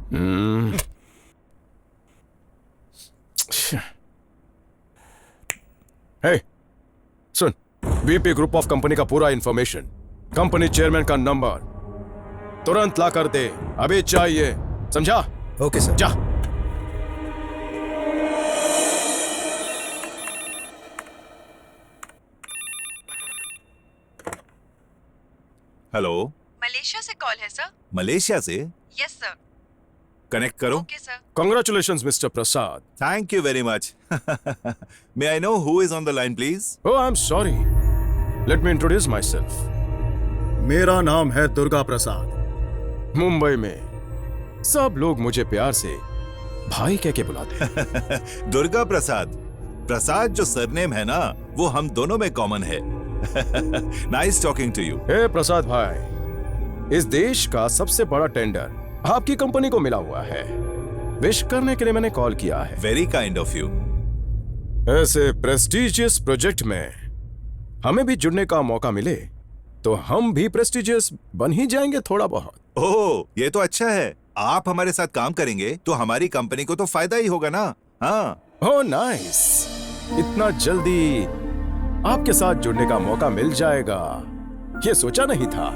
हे, सुन, VP group of company का पूरा इंफॉर्मेशन, कंपनी चेयरमैन का नंबर तुरंत ला कर दे, अभी चाहिए, समझा? Okay sir. जा। हेलो, मलेशिया से कॉल है सर। मलेशिया से? Yes sir. कनेक्ट करो। Okay sir. Congratulations, Mr. Prasad. Thank you very much. May I know who is on the line please? Oh, I'm sorry. Let me introduce myself. मेरा नाम है दुर्गा प्रसाद। मुंबई में सब लोग मुझे प्यार से भाई कह के बुलाते हैं। दुर्गा प्रसाद। प्रसाद जो सरनेम है ना, वो हम दोनों में कॉमन है। Nice talking to you. Hey Prasad भाई, इस देश का सबसे बड़ा टेंडर आपकी कंपनी को मिला हुआ है, विश करने के लिए मैंने कॉल किया है। Very kind of you. ऐसे प्रेस्टिजियस प्रोजेक्ट में हमें भी जुड़ने का मौका मिले तो हम भी प्रेस्टिजियस बन ही जाएंगे थोड़ा बहुत। ओह, ये तो अच्छा है। आप हमारे साथ काम करेंगे तो हमारी कंपनी को तो फायदा ही होगा ना। हाँ। ओह नाइस, इतना जल्दी आपके साथ जुड़ने का मौका मिल जाएगा ये सोचा नहीं था।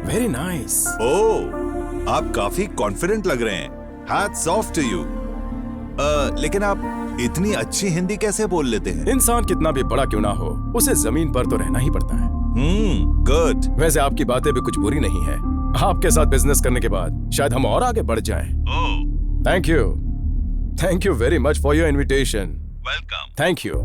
Very nice. ओह, आप काफी कॉन्फिडेंट लग रहे हैं। Hats off to you. लेकिन आप इतनी अच्छी हिंदी कैसे बोल लेते हैं? इंसान कितना भी बड़ा क्यों ना हो, उसे जमीन पर तो रहना ही पड़ता है। गुड। वैसे आपकी बातें भी कुछ बुरी नहीं है। आपके साथ बिजनेस करने के बाद शायद हम और आगे बढ़ जाएं। Thank you very much for your invitation. Welcome. Thank you.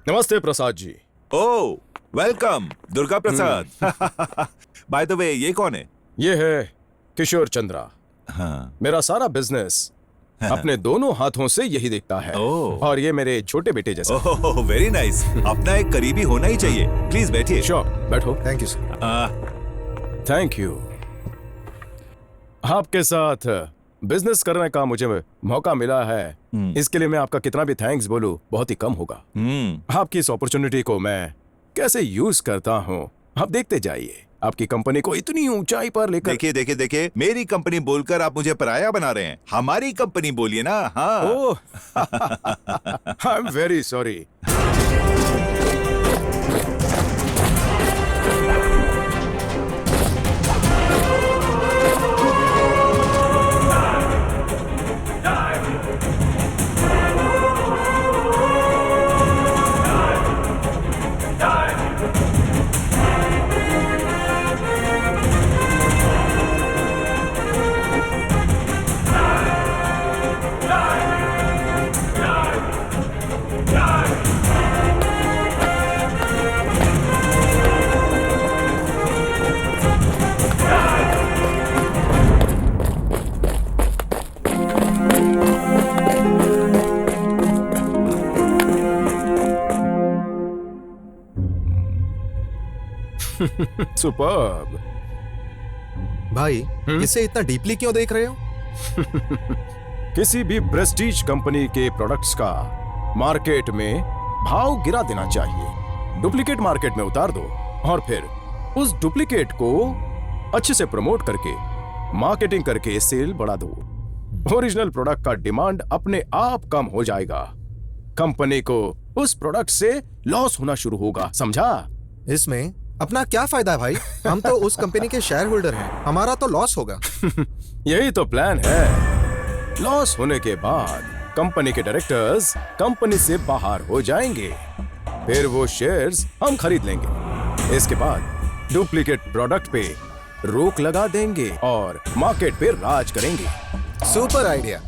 नमस्ते Prasad ji. Oh, welcome Durga Prasad. By the way, ये कौन है? ये है किशोर चंद्रा। हाँ। मेरा सारा बिजनेस अपने दोनों हाथों से यही दिखता है। ओह। और ये मेरे छोटे बेटे जैसा। ओह, वेरी नाइस। अपना एक करीबी होना ही चाहिए। प्लीज बैठिए। श्योर, बैठो। Thank you sir. Thank you. आपके साथ बिजनेस करने का मुझे मौका मिला है, इसके लिए मैं आपका कितना भी थैंक्स बोलूं बहुत ही कम होगा। आपकी इस अपॉर्चुनिटी को मैं कैसे यूज करता हूं आप देखते जाइए। आपकी कंपनी को इतनी ऊंचाई पर लेकर। देखिए, मेरी कंपनी बोलकर आप मुझे पराया बना रहे हैं। हमारी कंपनी बोलिए ना। हाँ। Oh, I am very sorry. Superb. भाई, इसे इतना डीपली क्यों देख रहे हो? किसी भी प्रेस्टीज कंपनी के प्रोडक्ट्स का मार्केट में भाव गिरा देना चाहिए, डुप्लीकेट मार्केट में उतार दो और फिर उस डुप्लीकेट को अच्छे से प्रमोट करके मार्केटिंग करके सेल बढ़ा दो। ओरिजिनल प्रोडक्ट का डिमांड अपने आप कम हो जाएगा, कंपनी को उस प्रोडक्ट से लॉस होना शुरू होगा, समझा? इसमें अपना क्या फायदा है भाई? हम तो उस कंपनी के शेयर होल्डर हैं, हमारा तो लॉस होगा। यही तो प्लान है। लॉस होने के बाद कंपनी के डायरेक्टर्स कंपनी से बाहर हो जाएंगे, फिर वो शेयर्स हम खरीद लेंगे। इसके बाद डुप्लीकेट प्रोडक्ट पे रोक लगा देंगे और मार्केट पे राज करेंगे। Super idea.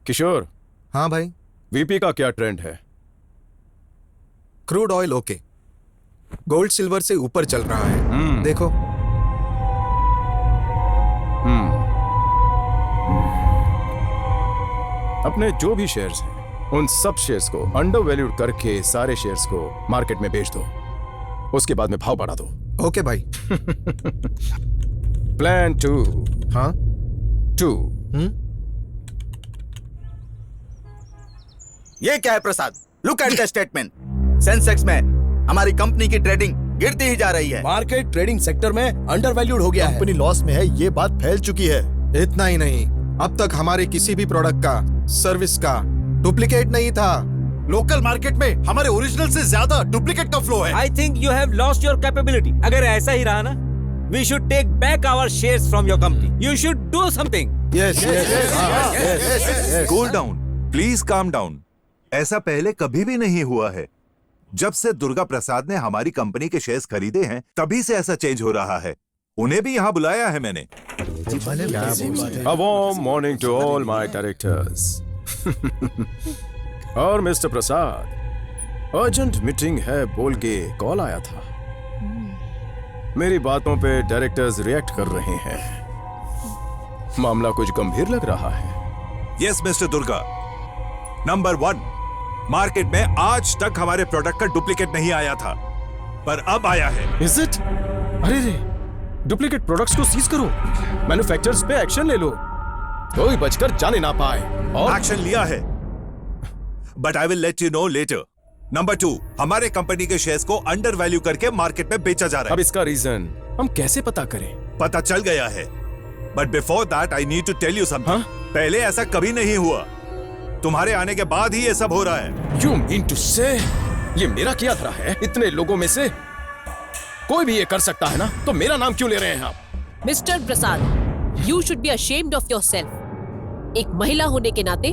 किशोर, हाँ भाई। वीपी का क्या ट्रेंड है? Crude oil okay, gold silver से ऊपर चल रहा है। देखो। अपने जो भी शेयर्स हैं, उन सब शेयर्स को अंडर वैल्यूड करके सारे शेयर्स को मार्केट में बेच दो, उसके बाद में भाव बढ़ा दो। ओके भाई। प्लान 2। हाँ 2। ये क्या है Prasad? Look at the statement. Sensex में हमारी कंपनी की ट्रेडिंग गिरती ही जा रही है। मार्केट ट्रेडिंग सेक्टर में अंडरवैल्यूड हो गया है। कंपनी लॉस में है, ये बात फैल चुकी है। इतना ही नहीं, अब तक हमारे किसी भी प्रोडक्ट का, सर्विस का डुप्लीकेट नहीं था। लोकल मार्केट में हमारे ओरिजिनल से ज्यादा डुप्लीकेट का फ्लो है। I think you have lost your capability. अगर ऐसा ही रहा ना, we should take back our shares from your company. You should do something. Yes yes. Cool down, please calm down. ऐसा पहले कभी भी नहीं हुआ है। जब से दुर्गा प्रसाद ने हमारी कंपनी के शेयर्स खरीदे हैं, तभी से ऐसा चेंज हो रहा है। उन्हें भी यहाँ बुलाया है मैंने। A warm morning to all my directors. और मिस्टर प्रसाद, अर्जेंट मीटिंग है बोल के कॉल आया था। मेरी बातों पे डायरेक्टर्स रिएक्ट कर रहे हैं। मामला कुछ गंभीर लग रहा है। Yes mister Durga. Number 1, market में आज तक हमारे प्रोडक्ट का डुप्लीकेट नहीं आया था, पर अब आया है। Is it? अरे रे, डुप्लीकेट प्रोडक्ट्स को सीज करो, मैन्युफैक्चरर्स पे एक्शन ले लो, कोई बचकर जाने ना पाए। और एक्शन लिया है, but I will let you know later. Number 2, हमारे कंपनी के शेयर्स को अंडर वैल्यू करके मार्केट में बेचा जा रहा है। अब इसका रीजन हम कैसे पता करें? पता चल गया है, but before that I need to tell you something. पहले ऐसा कभी नहीं हुआ, तुम्हारे आने के बाद ही ये सब हो रहा है। You mean to say, ये मेरा किया धरा है? इतने लोगों में से कोई भी ये कर सकता है ना, तो मेरा नाम क्यों ले रहे हैं आप? Mister Prasad, you should be ashamed of yourself. एक महिला होने के नाते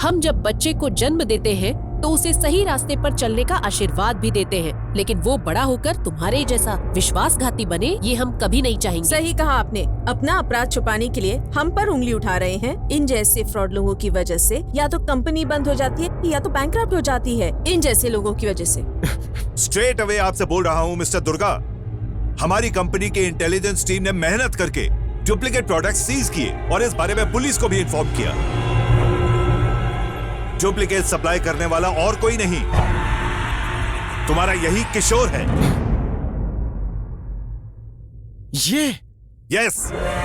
हम जब बच्चे को जन्म देते हैं तो उसे सही रास्ते पर चलने का आशीर्वाद भी देते हैं, लेकिन वो बड़ा होकर तुम्हारे जैसा विश्वासघाती बने, ये हम कभी नहीं चाहेंगे। सही कहा आपने। अपना अपराध छुपाने के लिए हम पर उंगली उठा रहे हैं। इन जैसे फ्रॉड लोगों की वजह से या तो कंपनी बंद हो जाती है या तो बैंकरप्ट हो जाती है, इन जैसे लोगों की वजह से। स्ट्रेट अवे आपसे बोल रहा हूं मिस्टर दुर्गा, हमारी कंपनी के इंटेलिजेंस टीम ने मेहनत करके डुप्लीकेट प्रोडक्ट सीज किए और इस बारे में पुलिस को भी इन्फॉर्म किया। डुप्लीकेट सप्लाई करने वाला और कोई नहीं, तुम्हारा यही किशोर है। ये यस,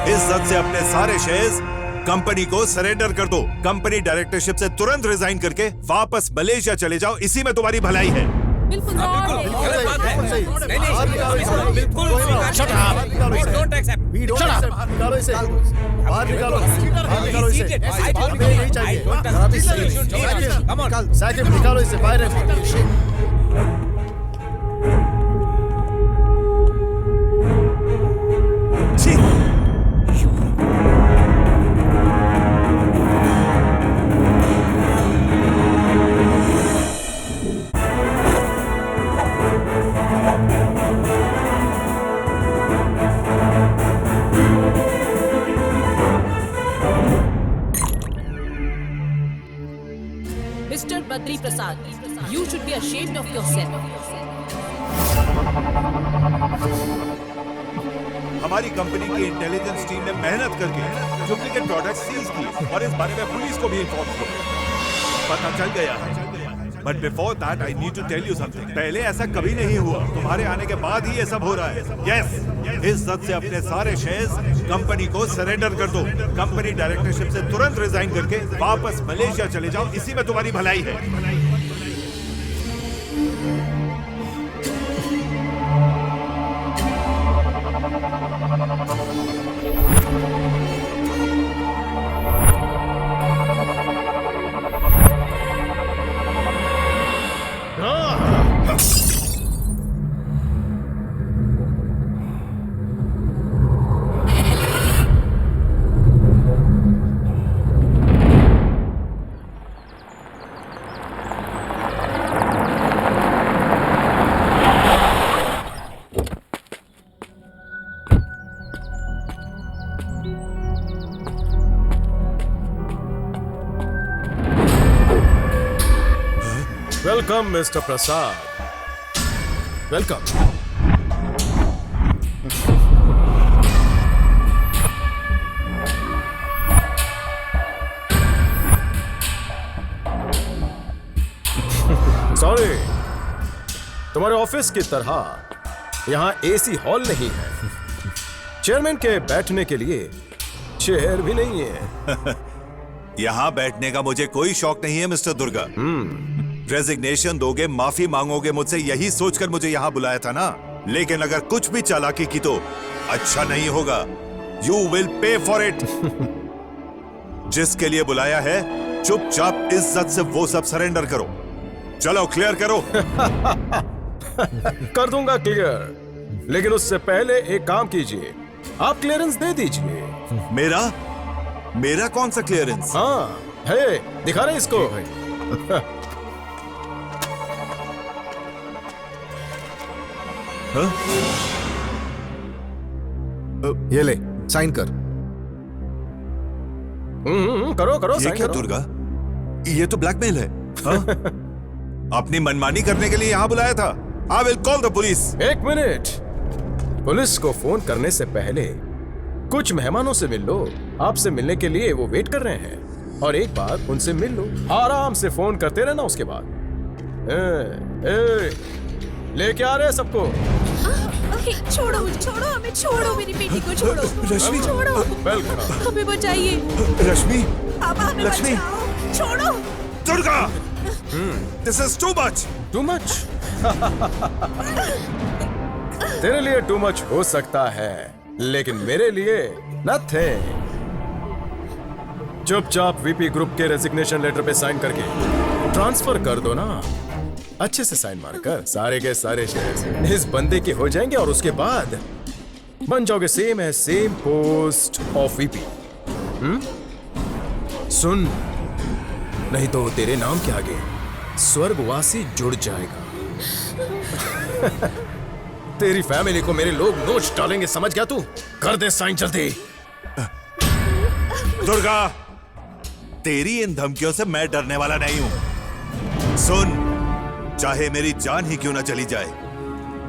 इज्जत से अपने सारे शेयर्स कंपनी को सरेंडर कर दो। कंपनी डायरेक्टरशिप से तुरंत रिजाइन करके वापस मलेशिया चले जाओ, इसी में तुम्हारी भलाई है। बिल्कुल गलत बात है। नहीं, बिल्कुल Shut up! We don't accept. Shut up! निकालो इसे, बाहर निकालो, बाहर निकालो इसे। I don't हमें नहीं चाहिए। Come on. साकिब निकालो इसे बाहर। Mister Badri Prasad, you should be ashamed of yourself. हमारी कंपनी की इंटेलिजेंस टीम ने मेहनत करके डुप्लीकेट प्रोडक्ट सीज किए और इस बारे में पुलिस को भी इन्फॉर्म किया। पता चल गया है। But before that I need to tell you something. पहले ऐसा कभी नहीं हुआ, तुम्हारे आने के बाद ही ये सब हो रहा है। यस, इज्जत से अपने सारे शेयर्स कंपनी को सरेंडर कर दो। कंपनी डायरेक्टरशिप से तुरंत रिजाइन करके वापस मलेशिया चले जाओ, इसी में तुम्हारी भलाई है। वेलकम मिस्टर प्रसाद, वेलकम। सॉरी, तुम्हारे ऑफिस की तरह यहां एसी हॉल नहीं है। चेयरमैन के बैठने के लिए चेयर भी नहीं है। यहाँ बैठने का मुझे कोई शौक नहीं है मिस्टर दुर्गा। रेजिग्नेशन दोगे, माफी मांगोगे मुझसे, यही सोचकर मुझे यहाँ बुलाया था ना। लेकिन अगर कुछ भी चालाकी की तो अच्छा नहीं होगा। You will pay for it. जिसके लिए बुलाया है चुपचाप इज्जत से वो सब सरेंडर करो। चलो क्लियर करो। कर दूंगा क्लियर, लेकिन उससे पहले एक काम कीजिए, आप क्लियरेंस दे दीजिए। मेरा कौन सा क्लियरेंस? हाँ है, दिखा रहे इसको। ये ले, साइन कर। करो करो, ये साइन क्या करो। दुर्गा? ये तो ब्लैकमेल है। हाँ? अपनी मनमानी करने के लिए यहाँ बुलाया था। I will call the police. एक मिनट, पुलिस को फोन करने से पहले कुछ मेहमानों से मिल लो। आपसे मिलने के लिए वो वेट कर रहे हैं, और एक बार उनसे मिल लो। आराम से फोन करते रहना उसके बाद। लेके आ रहे हैं सबको। छोड़ो मुझे, छोड़ो हमें, छोड़ो मेरी बेटी को, छोड़ो। रश्मि, छोड़ो, वेलकम। हमें बचाइए। रश्मि, पापा हमें लक्ष्मी। बचाओ, छोड़ो। Durga, this is too much. Too much? तेरे लिए टू मच हो सकता है, लेकिन मेरे लिए नथिंग। चुपचाप वीपी ग्रुप के रेजिग्नेशन लेटर पे साइन करके ट्रांसफर कर दो ना। अच्छे से साइन मारकर सारे के सारे शेयर्स इस बंदे के हो जाएंगे, और उसके बाद बन जाओगे सेम है सेम पोस्ट ऑफ वीपी। सुन, नहीं तो तेरे नाम के आगे स्वर्गवासी जुड़ जाएगा। तेरी फैमिली को मेरे लोग नोच डालेंगे, समझ गया तू? कर दे साइन जल्दी। दुर्गा, तेरी इन धमकियों से मैं डरने वाला नहीं हूं। सुन, चाहे मेरी जान ही क्यों ना चली जाए,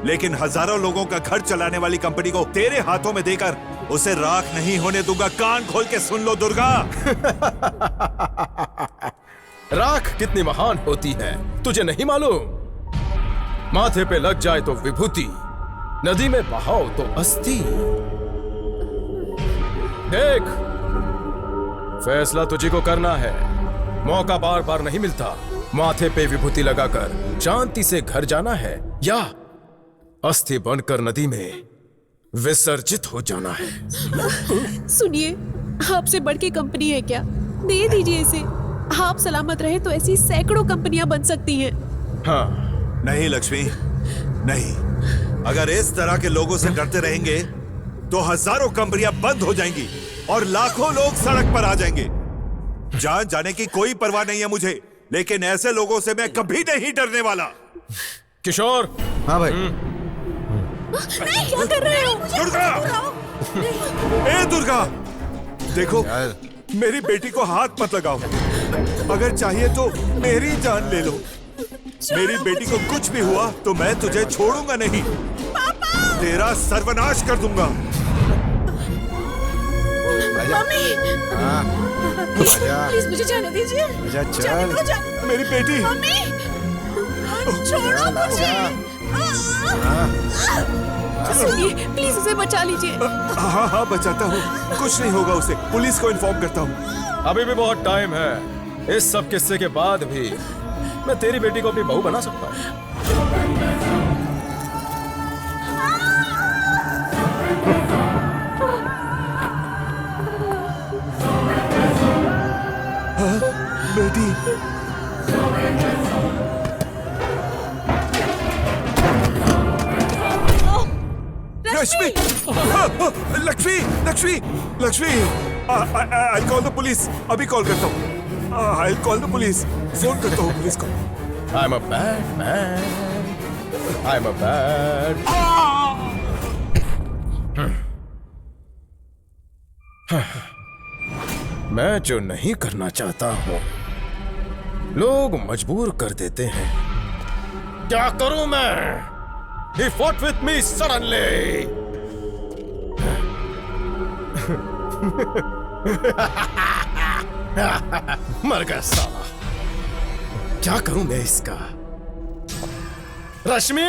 लेकिन हजारों लोगों का घर चलाने वाली कंपनी को तेरे हाथों में देकर उसे राख नहीं होने दूंगा। कान खोल के सुन लो दुर्गा। राख कितनी महान होती है तुझे नहीं मालूम? माथे पे लग जाए तो विभूति, नदी में बहाओ तो अस्थि। देख, फैसला तुझे को करना है। मौका बार बार नहीं मिलता। माथे पे विभूति लगाकर शांति से घर जाना है, या अस्थि बनकर नदी में विसर्जित हो जाना है। सुनिए, आपसे बढ़ के कंपनी है क्या? दे दीजिए इसे। आप सलामत रहे तो ऐसी सैकड़ों कंपनियां बन सकती हैं। हाँ, नहीं लक्ष्मी, नहीं। अगर इस तरह के लोगों से डरते रहेंगे तो हजारों कंपनियां बंद हो जाएंगी और लाखों लोग सड़क पर आ जाएंगे। जान जाने की कोई परवाह नहीं है मुझे, लेकिन ऐसे लोगों से मैं कभी नहीं डरने वाला। किशोर। हाँ भाई। क्या कर रहे हो? दुर्गा! ए दुर्गा, देखो, मेरी बेटी को हाथ मत लगाओ। अगर चाहिए तो मेरी जान ले लो। मेरी बेटी को कुछ भी हुआ तो मैं तुझे छोड़ूंगा नहीं। तेरा सर्वनाश कर दूंगा। मम्मी हाँ, आजा प्लीज मुझे जाने दीजिए। आजा जाने चल दो, मेरी बेटी मम्मी छोड़ो चल, मुझे। सुनिए, प्लीज उसे बचा लीजिए। हाँ हाँ बचाता हूँ, कुछ नहीं होगा उसे, पुलिस को इन्फॉर्म करता हूँ। अभी भी बहुत टाइम है। इस सब किस्से के बाद भी मैं तेरी बेटी को अपनी बहू बना सकता हूँ। बेटी Lakshmi, Lakshmi Lakshmi Lakshmi, I call the police, अभी कॉल करता हूँ। I call the police, phone करता हूँ पुलिस को। I am a bad man, I am a bad. मैं जो नहीं करना चाहता हूँ लोग मजबूर कर देते हैं। क्या करूं मैं? He fought with me suddenly. मर गया साला। क्या करूं मैं इसका? रश्मि!